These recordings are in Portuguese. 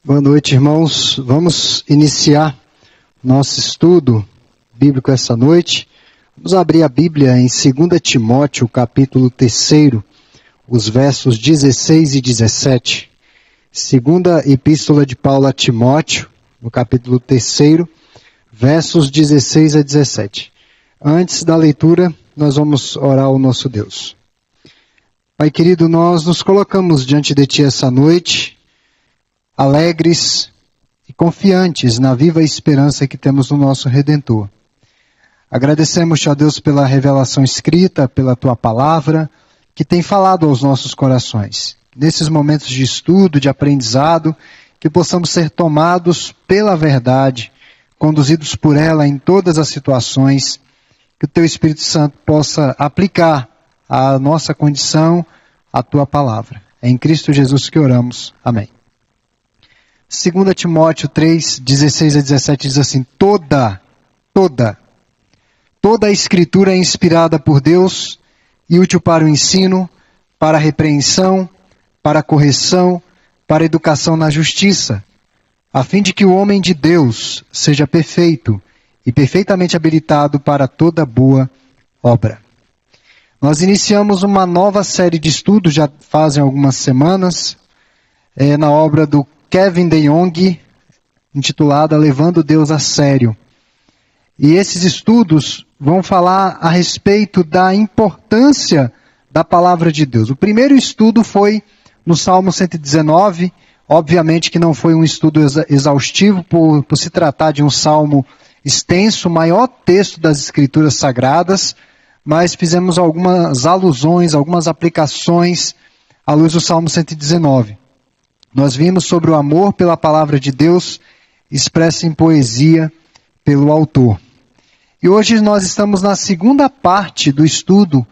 Boa noite, irmãos. Vamos iniciar nosso estudo bíblico essa noite. Vamos abrir a Bíblia em 2 Timóteo, capítulo 3, os versos 16 e 17. Segunda Epístola de Paulo a Timóteo, no capítulo 3, versos 16 a 17. Antes da leitura, nós vamos orar ao nosso Deus. Pai querido, nós nos colocamos diante de Ti essa noite, alegres e confiantes na viva esperança que temos no nosso Redentor. Agradecemos-te, ó Deus, pela revelação escrita, pela Tua palavra, que tem falado aos nossos corações. Nesses momentos de estudo, de aprendizado, que possamos ser tomados pela verdade, conduzidos por ela em todas as situações, que o Teu Espírito Santo possa aplicar à nossa condição, a Tua palavra. É em Cristo Jesus que oramos. Amém. 2 Timóteo 3, 16 a 17 diz assim: Toda a Escritura é inspirada por Deus e útil para o ensino, para a repreensão, para a correção, para a educação na justiça, a fim de que o homem de Deus seja perfeito e perfeitamente habilitado para toda boa obra. Nós iniciamos uma nova série de estudos, já fazem algumas semanas, na obra do Kevin DeYoung, intitulada Levando Deus a Sério. E esses estudos vão falar a respeito da importância da palavra de Deus. O primeiro estudo foi no Salmo 119, obviamente que não foi um estudo exaustivo por se tratar de um salmo extenso, o maior texto das Escrituras Sagradas, mas fizemos algumas alusões, algumas aplicações à luz do Salmo 119. Nós vimos sobre o amor pela palavra de Deus, expressa em poesia pelo autor. E hoje nós estamos na segunda parte do estudo,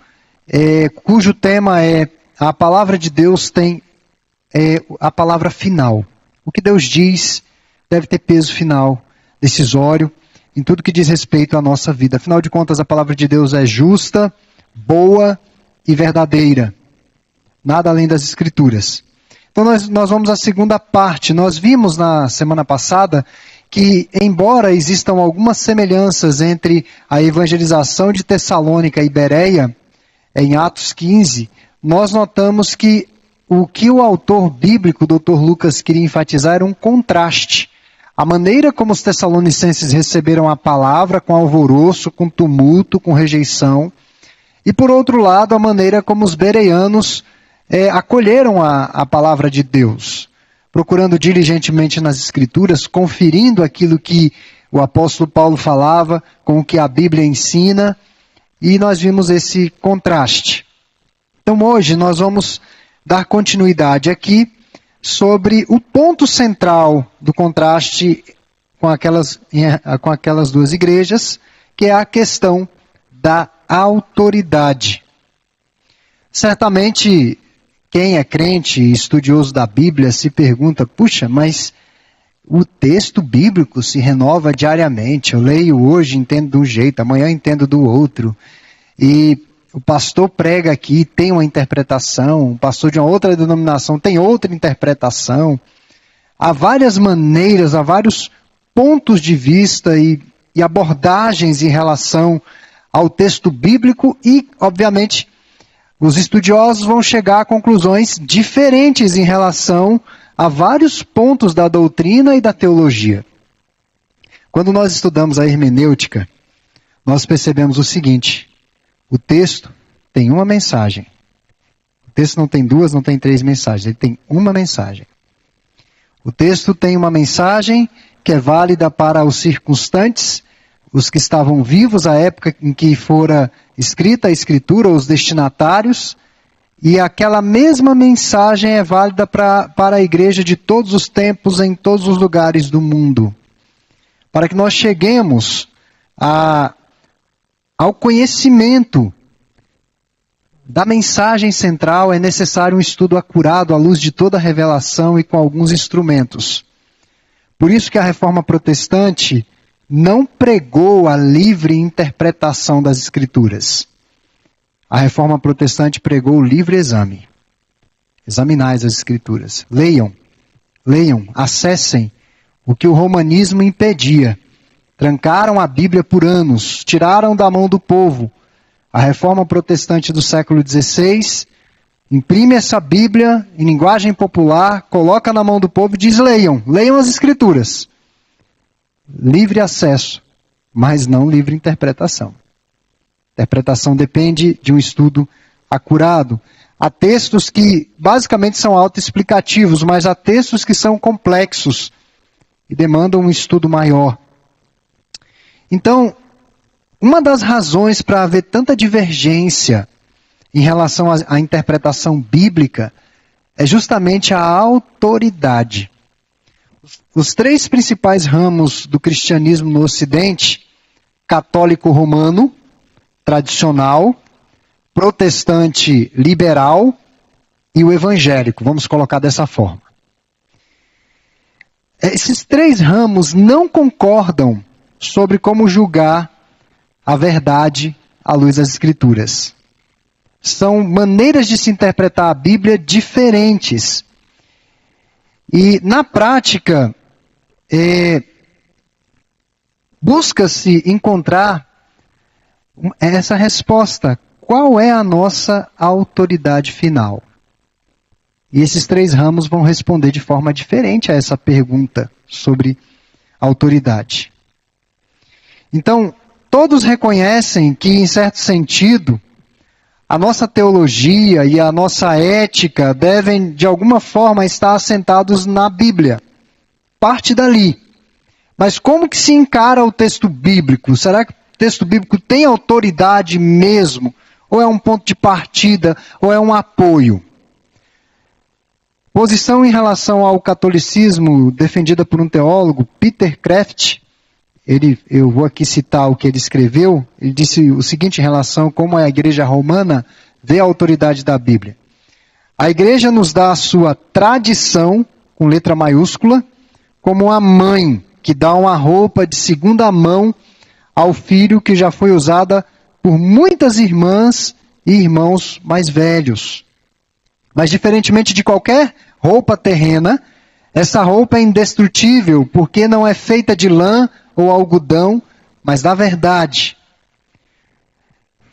cujo tema é: a palavra de Deus tem a palavra final. O que Deus diz deve ter peso final, decisório, em tudo que diz respeito à nossa vida. Afinal de contas, a palavra de Deus é justa, boa e verdadeira. Nada além das Escrituras. Então nós vamos à segunda parte. Nós vimos na semana passada que, embora existam algumas semelhanças entre a evangelização de Tessalônica e Bereia, em Atos 15, nós notamos que o autor bíblico, o Dr. Lucas, queria enfatizar era um contraste. A maneira como os tessalonicenses receberam a palavra, com alvoroço, com tumulto, com rejeição. E, por outro lado, a maneira como os bereanos acolheram a palavra de Deus, procurando diligentemente nas Escrituras, conferindo aquilo que o apóstolo Paulo falava com o que a Bíblia ensina, e nós vimos esse contraste. Então hoje nós vamos dar continuidade aqui sobre o ponto central do contraste com aquelas duas igrejas, que é a questão da autoridade. Certamente, quem é crente e estudioso da Bíblia se pergunta: puxa, mas o texto bíblico se renova diariamente. Eu leio hoje, entendo de um jeito, amanhã entendo do outro. E o pastor prega aqui, tem uma interpretação, o pastor de uma outra denominação tem outra interpretação. Há várias maneiras, há vários pontos de vista e abordagens em relação ao texto bíblico e, obviamente, os estudiosos vão chegar a conclusões diferentes em relação a vários pontos da doutrina e da teologia. Quando nós estudamos a hermenêutica, nós percebemos o seguinte: o texto tem uma mensagem. O texto não tem duas, não tem três mensagens, ele tem uma mensagem. O texto tem uma mensagem que é válida para os circunstantes, os que estavam vivos à época em que fora escrita a Escritura, os destinatários, e aquela mesma mensagem é válida para a igreja de todos os tempos, em todos os lugares do mundo. Para que nós cheguemos ao conhecimento da mensagem central, é necessário um estudo acurado à luz de toda a revelação e com alguns instrumentos. Por isso que a Reforma Protestante não pregou a livre interpretação das Escrituras. A Reforma Protestante pregou o livre exame. Examinais as Escrituras. Leiam, leiam, acessem o que o romanismo impedia. Trancaram a Bíblia por anos, tiraram da mão do povo. A reforma protestante do século XVI imprime essa Bíblia em linguagem popular, coloca na mão do povo e diz: leiam, leiam as Escrituras. Livre acesso, mas não livre interpretação. Interpretação depende de um estudo acurado. Há textos que basicamente são autoexplicativos, mas há textos que são complexos e demandam um estudo maior. Então, uma das razões para haver tanta divergência em relação à interpretação bíblica é justamente a autoridade. Os três principais ramos do cristianismo no Ocidente, católico romano, tradicional, protestante liberal e o evangélico, vamos colocar dessa forma. Esses três ramos não concordam sobre como julgar a verdade à luz das Escrituras. São maneiras de se interpretar a Bíblia diferentes. E, na prática, busca-se encontrar essa resposta. Qual é a nossa autoridade final? E esses três ramos vão responder de forma diferente a essa pergunta sobre autoridade. Então, todos reconhecem que, em certo sentido, a nossa teologia e a nossa ética devem, de alguma forma, estar assentados na Bíblia. Parte dali. Mas como que se encara o texto bíblico? Será que o texto bíblico tem autoridade mesmo? Ou é um ponto de partida? Ou é um apoio? Posição em relação ao catolicismo defendida por um teólogo, Peter Kreeft. Eu vou aqui citar o que ele escreveu. Ele disse o seguinte em relação a como a igreja romana vê a autoridade da Bíblia. A igreja nos dá a sua tradição, com letra maiúscula, como a mãe que dá uma roupa de segunda mão ao filho que já foi usada por muitas irmãs e irmãos mais velhos. Mas diferentemente de qualquer roupa terrena, essa roupa é indestrutível porque não é feita de lã ou algodão, mas da verdade.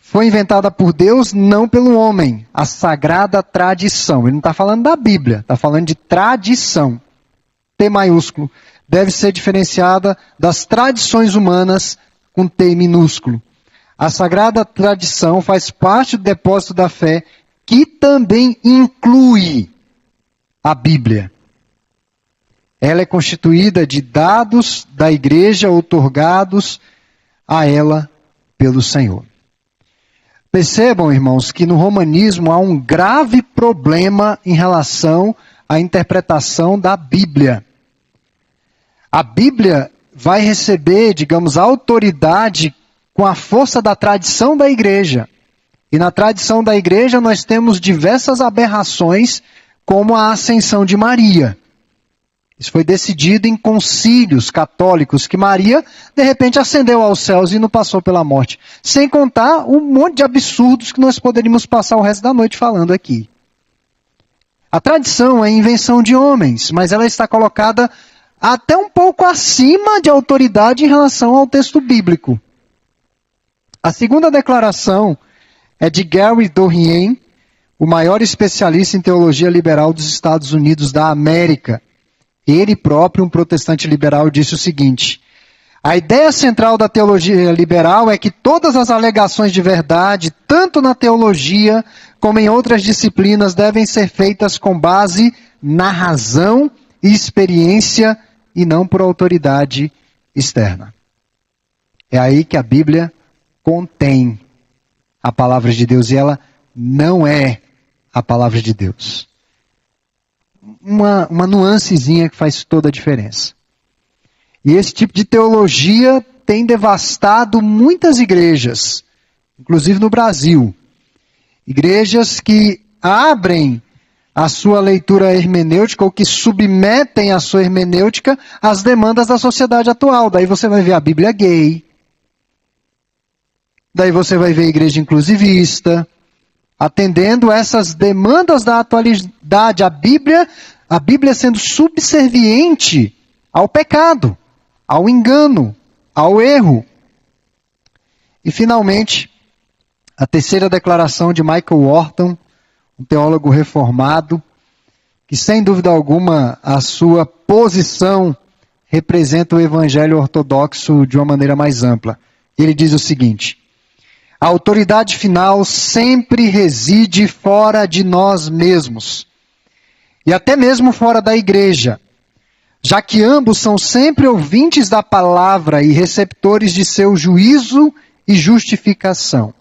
Foi inventada por Deus, não pelo homem. A sagrada tradição. Ele não está falando da Bíblia, está falando de tradição. T maiúsculo. Deve ser diferenciada das tradições humanas com T minúsculo. A sagrada tradição faz parte do depósito da fé, que também inclui a Bíblia. Ela é constituída de dados da igreja outorgados a ela pelo Senhor. Percebam, irmãos, que no romanismo há um grave problema em relação à interpretação da Bíblia. A Bíblia vai receber, digamos, autoridade com a força da tradição da igreja. E na tradição da igreja nós temos diversas aberrações, como a ascensão de Maria. Isso foi decidido em concílios católicos, que Maria, de repente, ascendeu aos céus e não passou pela morte. Sem contar um monte de absurdos que nós poderíamos passar o resto da noite falando aqui. A tradição é invenção de homens, mas ela está colocada até um pouco acima de autoridade em relação ao texto bíblico. A segunda declaração é de Gary Dorrien, o maior especialista em teologia liberal dos Estados Unidos da América. Ele próprio, um protestante liberal, disse o seguinte: a ideia central da teologia liberal é que todas as alegações de verdade, tanto na teologia como em outras disciplinas, devem ser feitas com base na razão e experiência e não por autoridade externa. É aí que a Bíblia contém a palavra de Deus e ela não é a palavra de Deus. Uma nuancezinha que faz toda a diferença. E esse tipo de teologia tem devastado muitas igrejas, inclusive no Brasil. Igrejas que abrem a sua leitura hermenêutica ou que submetem a sua hermenêutica às demandas da sociedade atual. Daí você vai ver a Bíblia gay. Daí você vai ver a igreja inclusivista. Atendendo essas demandas da atualidade, a Bíblia, a Bíblia sendo subserviente ao pecado, ao engano, ao erro. E, finalmente, a terceira declaração de Michael Horton, um teólogo reformado, que, sem dúvida alguma, a sua posição representa o evangelho ortodoxo de uma maneira mais ampla. Ele diz o seguinte: a autoridade final sempre reside fora de nós mesmos, e até mesmo fora da igreja, já que ambos são sempre ouvintes da palavra e receptores de seu juízo e justificação.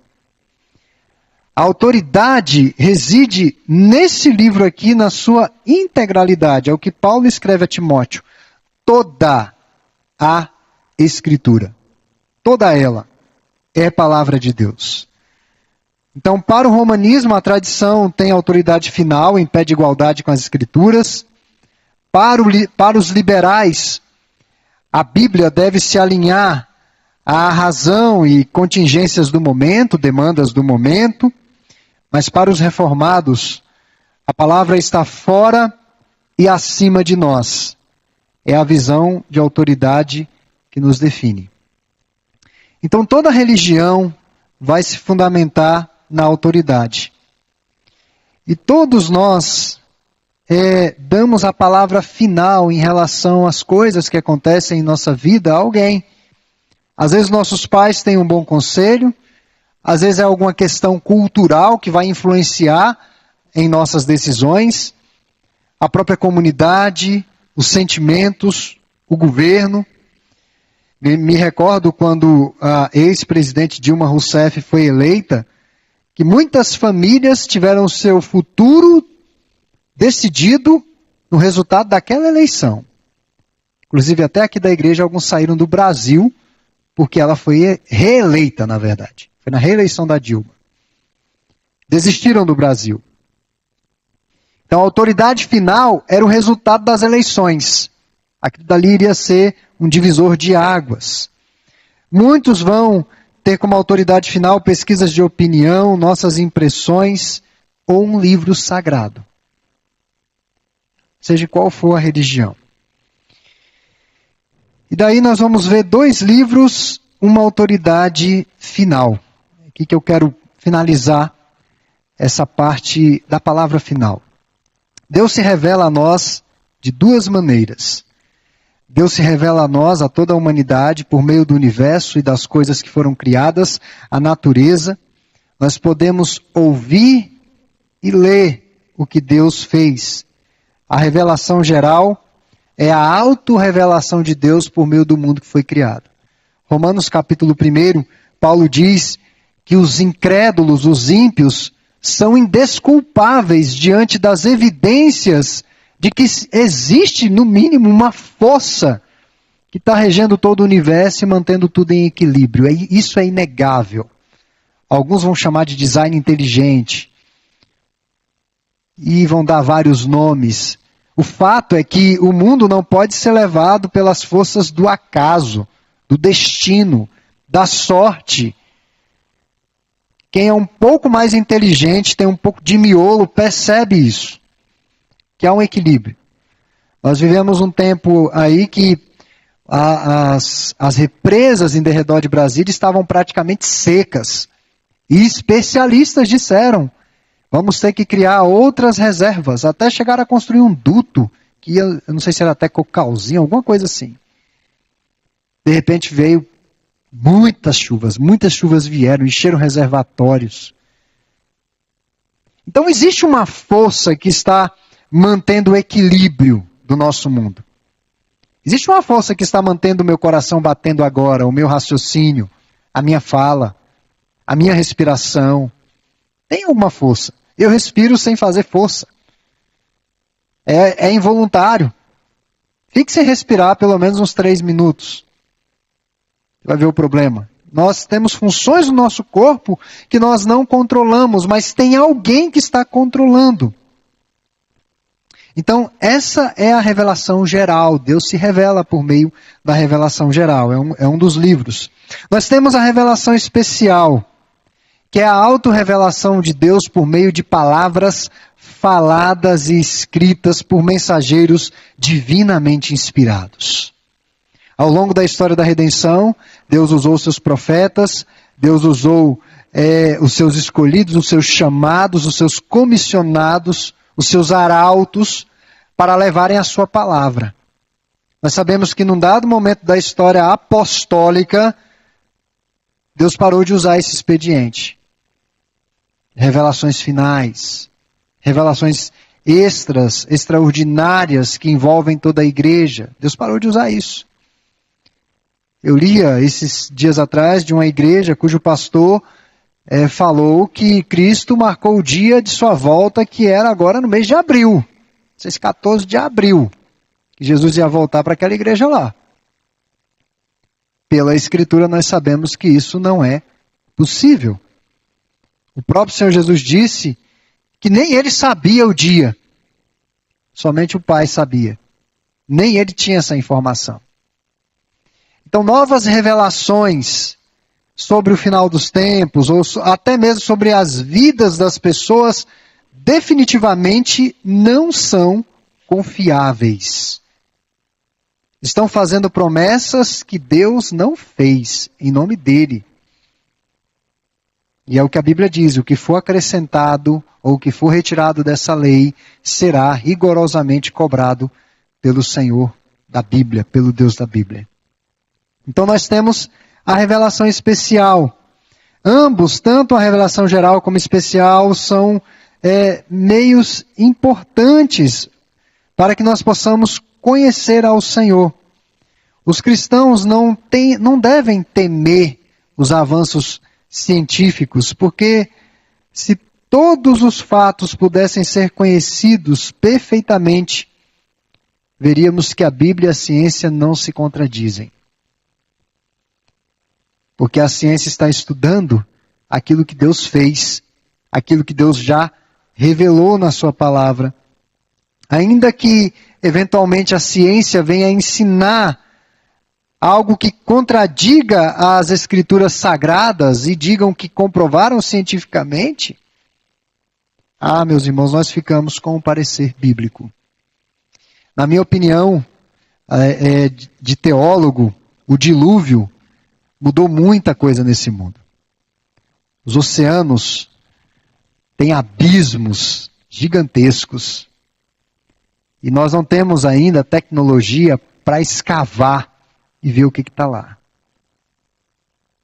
A autoridade reside nesse livro aqui na sua integralidade. É o que Paulo escreve a Timóteo. Toda a Escritura, toda ela é palavra de Deus. Então, para o romanismo, a tradição tem autoridade final em pé de igualdade com as Escrituras. Para os liberais, a Bíblia deve se alinhar à razão e contingências do momento, demandas do momento. Mas para os reformados, a palavra está fora e acima de nós. É a visão de autoridade que nos define. Então toda religião vai se fundamentar na autoridade. E todos nós damos a palavra final em relação às coisas que acontecem em nossa vida a alguém. Às vezes nossos pais têm um bom conselho, às vezes é alguma questão cultural que vai influenciar em nossas decisões, a própria comunidade, os sentimentos, o governo. Me recordo quando a ex-presidente Dilma Rousseff foi eleita, que muitas famílias tiveram seu futuro decidido no resultado daquela eleição. Inclusive até aqui da igreja alguns saíram do Brasil, porque ela foi reeleita, na verdade. Foi na reeleição da Dilma. Desistiram do Brasil. Então a autoridade final era o resultado das eleições. Aquilo dali iria ser um divisor de águas. Muitos vão ter como autoridade final pesquisas de opinião, nossas impressões ou um livro sagrado. Seja qual for a religião. E daí nós vamos ver 2 livros, uma autoridade final. Aqui que eu quero finalizar essa parte da palavra final. Deus se revela a nós de 2 maneiras. Deus se revela a nós, a toda a humanidade, por meio do universo e das coisas que foram criadas, a natureza. Nós podemos ouvir e ler o que Deus fez. A revelação geral é a autorrevelação de Deus por meio do mundo que foi criado. Romanos capítulo 1, Paulo diz que os incrédulos, os ímpios, são indesculpáveis diante das evidências de que existe, no mínimo, uma força que está regendo todo o universo e mantendo tudo em equilíbrio. Isso é inegável. Alguns vão chamar de design inteligente. E vão dar vários nomes. O fato é que o mundo não pode ser levado pelas forças do acaso, do destino, da sorte. Quem é um pouco mais inteligente, tem um pouco de miolo, percebe isso. Que há um equilíbrio. Nós vivemos um tempo aí que as represas em derredor de Brasília estavam praticamente secas. E especialistas disseram, vamos ter que criar outras reservas, até chegar a construir um duto, que eu não sei se era até Cocalzinho, alguma coisa assim. De repente veio muitas chuvas vieram, encheram reservatórios. Então existe uma força que está mantendo o equilíbrio do nosso mundo. Existe uma força que está mantendo o meu coração batendo agora, o meu raciocínio, a minha fala, a minha respiração. Tem alguma força. Eu respiro sem fazer força. É involuntário. Fique sem respirar pelo menos uns 3 minutos. Vai ver o problema. Nós temos funções no nosso corpo que nós não controlamos, mas tem alguém que está controlando. Então, essa é a revelação geral. Deus se revela por meio da revelação geral. É um dos livros. Nós temos a revelação especial, que é a autorrevelação de Deus por meio de palavras faladas e escritas por mensageiros divinamente inspirados. Ao longo da história da redenção, Deus usou seus profetas, Deus usou os seus escolhidos, os seus chamados, os seus comissionados, os seus arautos, para levarem a sua palavra. Nós sabemos que num dado momento da história apostólica, Deus parou de usar esse expediente. Revelações finais, revelações extraordinárias que envolvem toda a igreja. Deus parou de usar isso. Eu lia esses dias atrás de uma igreja cujo pastor falou que Cristo marcou o dia de sua volta, que era agora no mês de abril, 14 de abril, que Jesus ia voltar para aquela igreja lá. Pela Escritura nós sabemos que isso não é possível. O próprio Senhor Jesus disse que nem ele sabia o dia, somente o Pai sabia. Nem ele tinha essa informação. Então, novas revelações sobre o final dos tempos, ou até mesmo sobre as vidas das pessoas, definitivamente não são confiáveis. Estão fazendo promessas que Deus não fez, em nome dele. E é o que a Bíblia diz, o que for acrescentado ou o que for retirado dessa lei será rigorosamente cobrado pelo Senhor da Bíblia, pelo Deus da Bíblia. Então nós temos a revelação especial. Ambos, tanto a revelação geral como especial, são meios importantes para que nós possamos conhecer ao Senhor. Os cristãos não devem temer os avanços científicos, porque se todos os fatos pudessem ser conhecidos perfeitamente, veríamos que a Bíblia e a ciência não se contradizem. Porque a ciência está estudando aquilo que Deus fez, aquilo que Deus já revelou na sua palavra. Ainda que, eventualmente, a ciência venha ensinar algo que contradiga as Escrituras sagradas e digam que comprovaram cientificamente, meus irmãos, nós ficamos com o parecer bíblico. Na minha opinião, de teólogo, o dilúvio mudou muita coisa nesse mundo. Os oceanos têm abismos gigantescos. E nós não temos ainda tecnologia para escavar e ver o que está lá.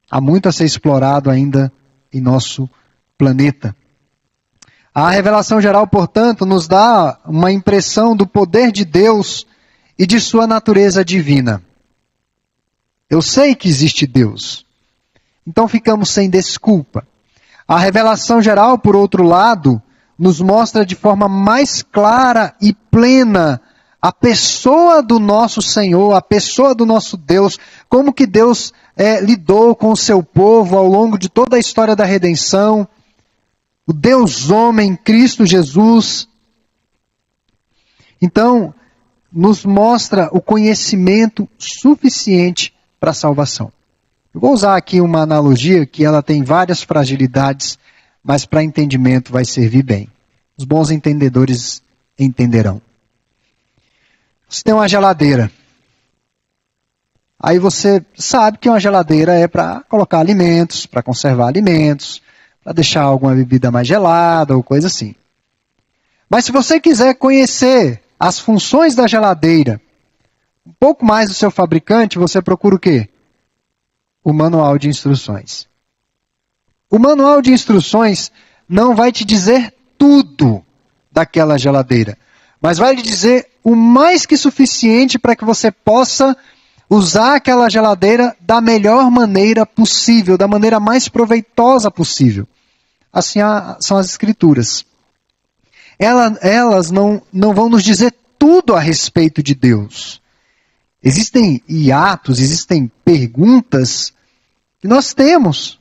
Há muito a ser explorado ainda em nosso planeta. A revelação geral, portanto, nos dá uma impressão do poder de Deus e de sua natureza divina. Eu sei que existe Deus. Então ficamos sem desculpa. A revelação geral, por outro lado, nos mostra de forma mais clara e plena a pessoa do nosso Senhor, a pessoa do nosso Deus, como que Deus lidou com o seu povo ao longo de toda a história da redenção, o Deus homem, Cristo Jesus. Então, nos mostra o conhecimento suficiente para a salvação. Eu vou usar aqui uma analogia que ela tem várias fragilidades, mas para entendimento vai servir bem. Os bons entendedores entenderão. Você tem uma geladeira. Aí você sabe que uma geladeira é para colocar alimentos, para conservar alimentos, para deixar alguma bebida mais gelada ou coisa assim. Mas se você quiser conhecer as funções da geladeira, um pouco mais do seu fabricante, você procura o quê? O manual de instruções. O manual de instruções não vai te dizer tudo daquela geladeira, mas vai lhe dizer o mais que suficiente para que você possa usar aquela geladeira da melhor maneira possível, da maneira mais proveitosa possível. Assim são as Escrituras. Elas não vão nos dizer tudo a respeito de Deus. Existem hiatos, existem perguntas que nós temos.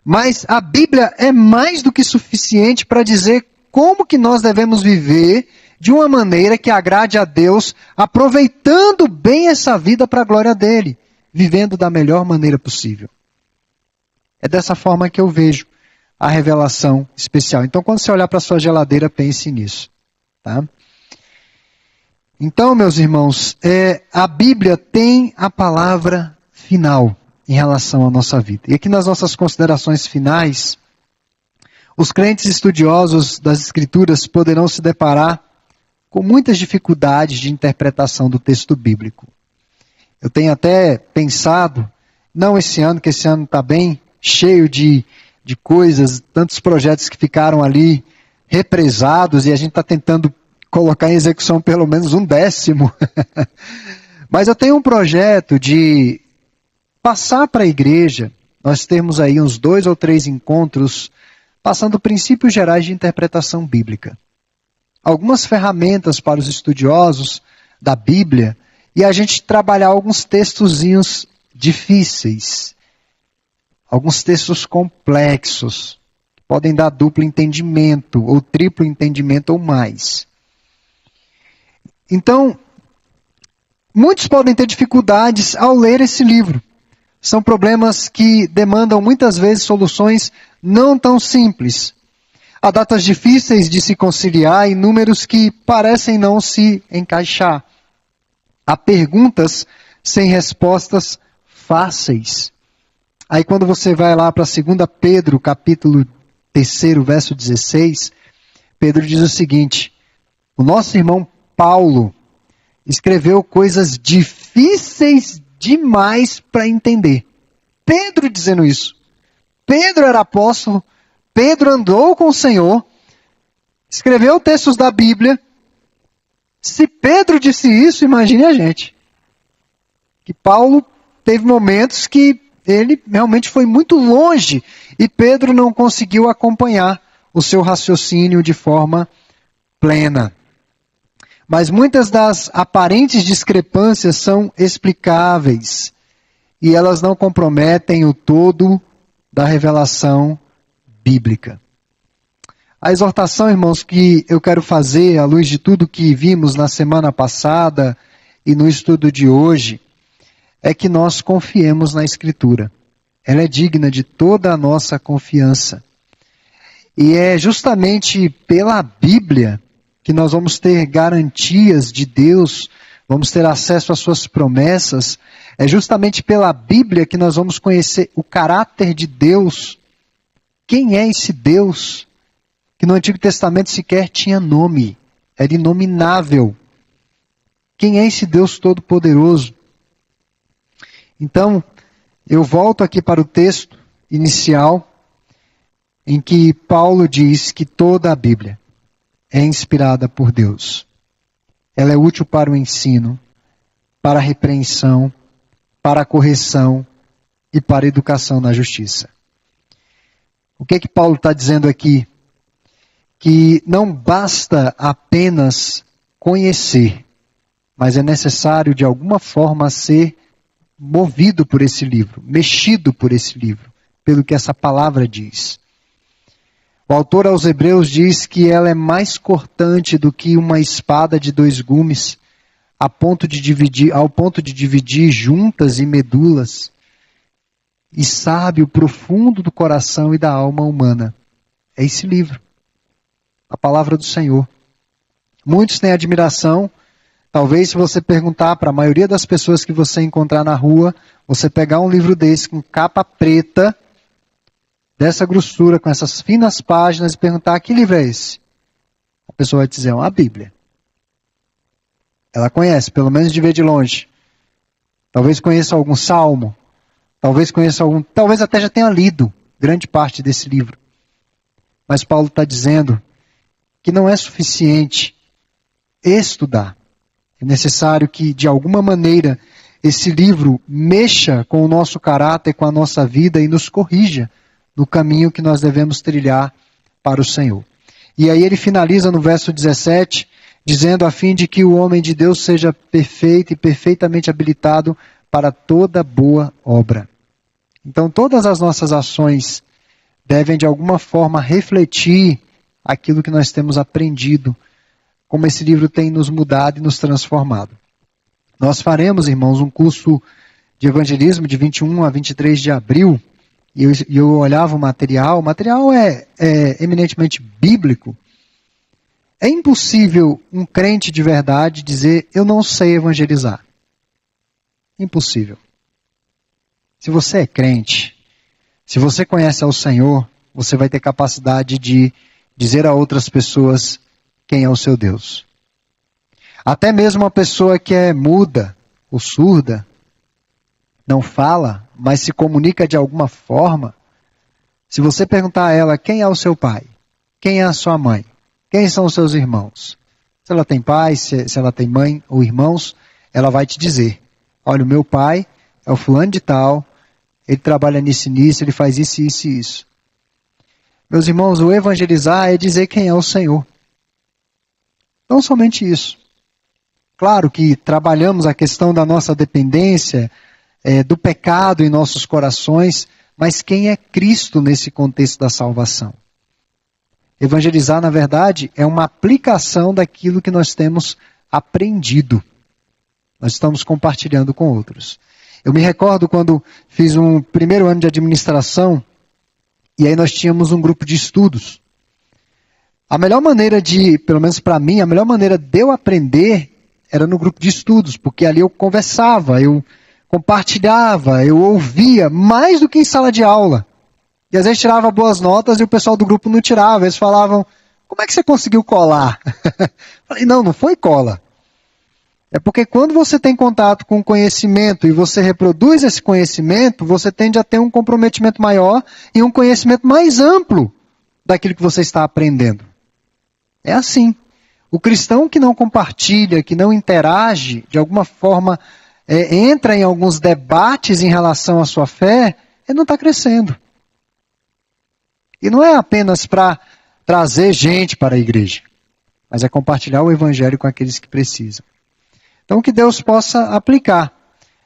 Mas a Bíblia é mais do que suficiente para dizer como que nós devemos viver de uma maneira que agrade a Deus, aproveitando bem essa vida para a glória dele, vivendo da melhor maneira possível. É dessa forma que eu vejo a revelação especial. Então, quando você olhar para a sua geladeira, pense nisso. Tá? Então, meus irmãos, a Bíblia tem a palavra final em relação à nossa vida. E aqui nas nossas considerações finais, os crentes estudiosos das Escrituras poderão se deparar com muitas dificuldades de interpretação do texto bíblico. Eu tenho até pensado, não esse ano, que esse ano está bem cheio de coisas, tantos projetos que ficaram ali represados e a gente está tentando colocar em execução pelo menos 1/10. Mas eu tenho um projeto de passar para a igreja, nós temos aí uns 2 ou 3 encontros, passando princípios gerais de interpretação bíblica. Algumas ferramentas para os estudiosos da Bíblia e a gente trabalhar alguns textozinhos difíceis, alguns textos complexos, que podem dar duplo entendimento, ou triplo entendimento ou mais. Então, muitos podem ter dificuldades ao ler esse livro. São problemas que demandam muitas vezes soluções não tão simples. Há datas difíceis de se conciliar e números que parecem não se encaixar. Há perguntas sem respostas fáceis. Aí quando você vai lá para 2 Pedro, capítulo 3, verso 16, Pedro diz o seguinte: o nosso irmão Paulo escreveu coisas difíceis demais para entender. Pedro dizendo isso. Pedro era apóstolo, Pedro andou com o Senhor, escreveu textos da Bíblia. Se Pedro disse isso, imagine a gente. Que Paulo teve momentos que ele realmente foi muito longe e Pedro não conseguiu acompanhar o seu raciocínio de forma plena. Mas muitas das aparentes discrepâncias são explicáveis e elas não comprometem o todo da revelação bíblica. A exortação, irmãos, que eu quero fazer à luz de tudo que vimos na semana passada e no estudo de hoje é que nós confiemos na Escritura. Ela é digna de toda a nossa confiança. E é justamente pela Bíblia que nós vamos ter garantias de Deus, vamos ter acesso às suas promessas. É justamente pela Bíblia que nós vamos conhecer o caráter de Deus. Quem é esse Deus? Que no Antigo Testamento sequer tinha nome. Era inominável. Quem é esse Deus Todo-Poderoso? Então, eu volto aqui para o texto inicial, em que Paulo diz que toda a Bíblia é inspirada por Deus. Ela é útil para o ensino, para a repreensão, para a correção e para a educação na justiça. O que Paulo está dizendo aqui? Que não basta apenas conhecer, mas é necessário de alguma forma ser movido por esse livro, mexido por esse livro, pelo que essa palavra diz. O autor aos Hebreus diz que ela é mais cortante do que uma espada de 2 gumes, ao ponto de dividir juntas e medulas, e sabe o profundo do coração e da alma humana. É esse livro, a palavra do Senhor. Muitos têm admiração. Talvez se você perguntar para a maioria das pessoas que você encontrar na rua, você pegar um livro desse com capa preta, dessa grossura, com essas finas páginas, e perguntar: que livro é esse? A pessoa vai dizer: é uma Bíblia. Ela conhece, pelo menos de ver de longe. Talvez conheça algum salmo, talvez até já tenha lido grande parte desse livro. Mas Paulo está dizendo que não é suficiente estudar. É necessário que, de alguma maneira, esse livro mexa com o nosso caráter, com a nossa vida e nos corrija no caminho que nós devemos trilhar para o Senhor. E aí ele finaliza no verso 17, dizendo: a fim de que o homem de Deus seja perfeito e perfeitamente habilitado para toda boa obra. Então todas as nossas ações devem de alguma forma refletir aquilo que nós temos aprendido, como esse livro tem nos mudado e nos transformado. Nós faremos, irmãos, um curso de evangelismo de 21 a 23 de abril, e eu olhava o material é eminentemente bíblico. É impossível um crente de verdade dizer, eu não sei evangelizar. Impossível. Se você é crente, se você conhece ao Senhor, você vai ter capacidade de dizer a outras pessoas quem é o seu Deus. Até mesmo uma pessoa que é muda ou surda, não fala, mas se comunica de alguma forma, se você perguntar a ela quem é o seu pai, quem é a sua mãe, quem são os seus irmãos, se ela tem pai, se ela tem mãe ou irmãos, ela vai te dizer, olha, o meu pai é o fulano de tal, ele trabalha nisso, ele faz isso, isso e isso. Meus irmãos, o evangelizar é dizer quem é o Senhor. Não somente isso. Claro que trabalhamos a questão da nossa dependência, do pecado em nossos corações, mas quem é Cristo nesse contexto da salvação? Evangelizar, na verdade, é uma aplicação daquilo que nós temos aprendido. Nós estamos compartilhando com outros. Eu me recordo quando fiz um primeiro ano de administração, e aí nós tínhamos um grupo de estudos. A melhor maneira pelo menos para mim, a melhor maneira de eu aprender era no grupo de estudos, porque ali eu conversava, eu compartilhava, eu ouvia, mais do que em sala de aula. E às vezes tirava boas notas e o pessoal do grupo não tirava. Eles falavam, como é que você conseguiu colar? Falei, não foi cola. É porque quando você tem contato com o conhecimento e você reproduz esse conhecimento, você tende a ter um comprometimento maior e um conhecimento mais amplo daquilo que você está aprendendo. É assim. O cristão que não compartilha, que não interage, de alguma forma entra em alguns debates em relação à sua fé, ele não está crescendo. E não é apenas para trazer gente para a igreja, mas é compartilhar o evangelho com aqueles que precisam. Então, que Deus possa aplicar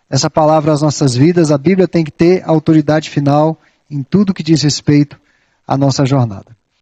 essa palavra às nossas vidas. A Bíblia tem que ter autoridade final em tudo que diz respeito à nossa jornada.